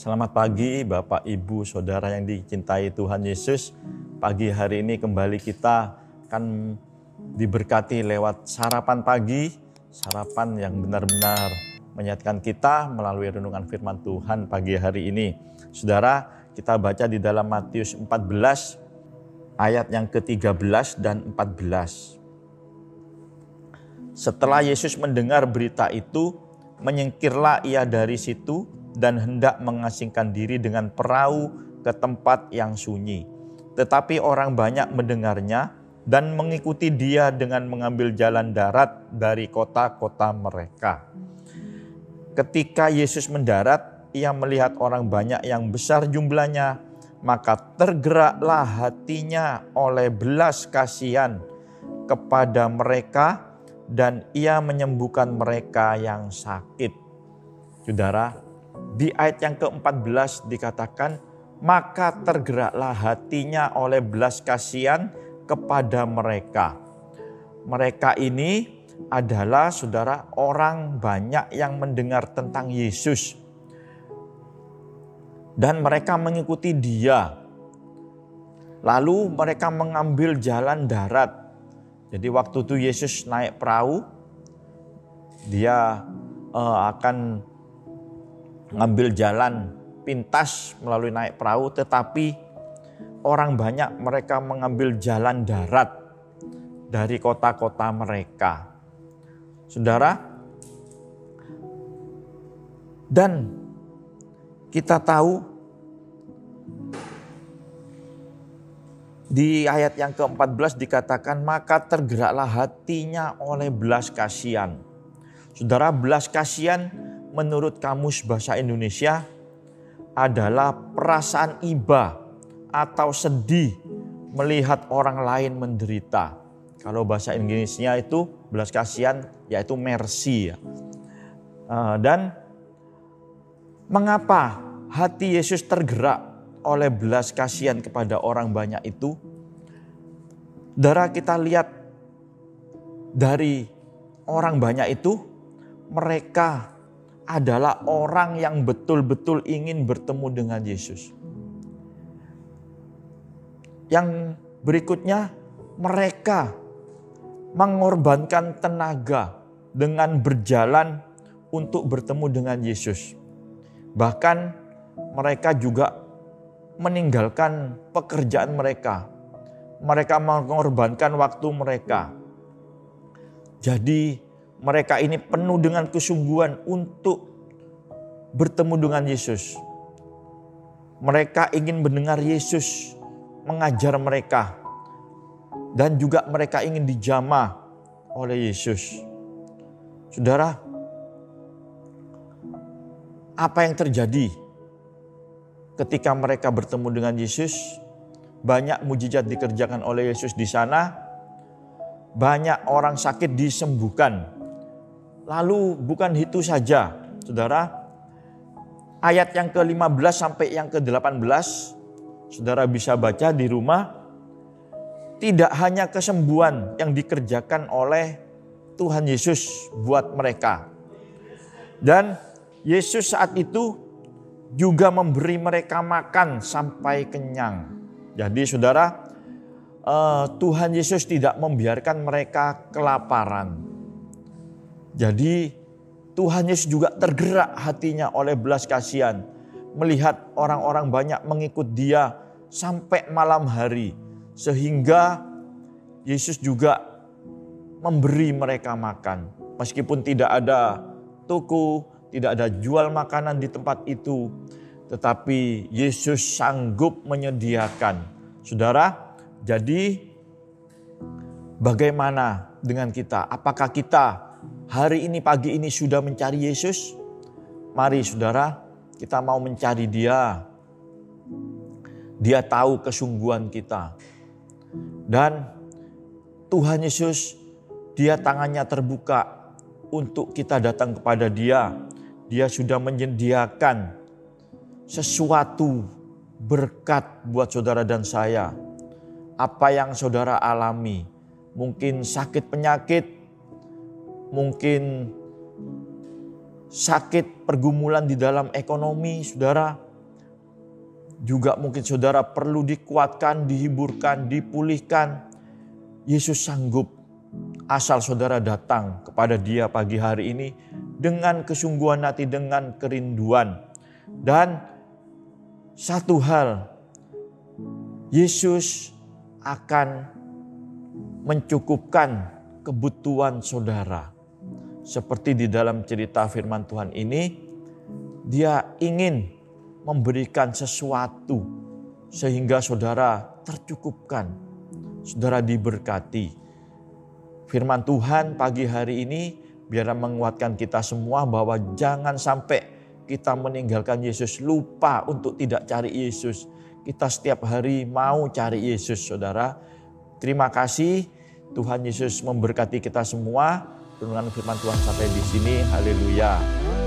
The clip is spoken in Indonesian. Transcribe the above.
Selamat pagi Bapak, Ibu, Saudara yang dicintai Tuhan Yesus. Pagi hari ini kembali kita akan diberkati lewat sarapan pagi. Sarapan yang benar-benar menyehatkan kita melalui renungan firman Tuhan pagi hari ini. Saudara, kita baca di dalam Matius 14 ayat yang ke-13 dan 14. Setelah Yesus mendengar berita itu, menyingkirlah ia dari situ dan hendak mengasingkan diri dengan perahu ke tempat yang sunyi. Tetapi orang banyak mendengarnya dan mengikuti dia dengan mengambil jalan darat dari kota-kota mereka. Ketika Yesus mendarat, ia melihat orang banyak yang besar jumlahnya, maka tergeraklah hatinya oleh belas kasihan kepada mereka dan ia menyembuhkan mereka yang sakit. Saudara, di ayat yang ke-14 dikatakan, maka tergeraklah hatinya oleh belas kasihan kepada mereka. Mereka ini adalah, saudara, orang banyak yang mendengar tentang Yesus. Dan mereka mengikuti dia. Lalu mereka mengambil jalan darat. Jadi waktu itu Yesus naik perahu, dia akan ngambil jalan pintas melalui naik perahu, tetapi orang banyak mereka mengambil jalan darat dari kota-kota mereka. Saudara, dan kita tahu di ayat yang ke-14 dikatakan, maka tergeraklah hatinya oleh belas kasihan. Saudara, belas kasihan menurut Kamus Bahasa Indonesia adalah perasaan iba atau sedih melihat orang lain menderita. Kalau bahasa Inggrisnya itu belas kasihan, yaitu mercy. Dan mengapa hati Yesus tergerak oleh belas kasihan kepada orang banyak itu? Saudara, kita lihat dari orang banyak itu, mereka adalah orang yang betul-betul ingin bertemu dengan Yesus. Yang berikutnya, mereka mengorbankan tenaga dengan berjalan untuk bertemu dengan Yesus. Bahkan mereka juga meninggalkan pekerjaan mereka. Mereka mengorbankan waktu mereka. Jadi mereka ini penuh dengan kesungguhan untuk bertemu dengan Yesus. Mereka ingin mendengar Yesus mengajar mereka. Dan juga mereka ingin dijamah oleh Yesus. Saudara, apa yang terjadi ketika mereka bertemu dengan Yesus? Banyak mujizat dikerjakan oleh Yesus di sana. Banyak orang sakit disembuhkan. Lalu bukan itu saja, saudara. Ayat yang ke-15 sampai yang ke-18, saudara bisa baca di rumah. Tidak hanya kesembuhan yang dikerjakan oleh Tuhan Yesus buat mereka. Dan Yesus saat itu juga memberi mereka makan sampai kenyang. Jadi saudara, Tuhan Yesus tidak membiarkan mereka kelaparan. Jadi Tuhan Yesus juga tergerak hatinya oleh belas kasihan. Melihat orang-orang banyak mengikut dia sampai malam hari. Sehingga Yesus juga memberi mereka makan. Meskipun tidak ada toko, tidak ada jual makanan di tempat itu. Tetapi Yesus sanggup menyediakan. Saudara, jadi bagaimana dengan kita? Apakah kita hari ini, pagi ini sudah mencari Yesus? Mari saudara, kita mau mencari dia. Dia tahu kesungguhan kita. Dan Tuhan Yesus, dia tangannya terbuka untuk kita datang kepada dia. Dia sudah menyediakan sesuatu berkat buat saudara dan saya. Apa yang saudara alami, mungkin sakit penyakit, mungkin sakit pergumulan di dalam ekonomi, saudara. juga mungkin saudara perlu dikuatkan, dihiburkan, dipulihkan. Yesus sanggup asal saudara datang kepada Dia pagi hari ini dengan kesungguhan hati, dengan kerinduan. Dan satu hal, Yesus akan mencukupkan kebutuhan saudara. Seperti di dalam cerita firman Tuhan ini, Dia ingin memberikan sesuatu sehingga saudara tercukupkan, saudara diberkati. Firman Tuhan pagi hari ini biarlah menguatkan kita semua bahwa jangan sampai kita meninggalkan Yesus, lupa untuk tidak cari Yesus. Kita setiap hari mau cari Yesus, saudara. Terima kasih, Tuhan Yesus memberkati kita semua. Renungan firman Tuhan sampai di sini. Haleluya.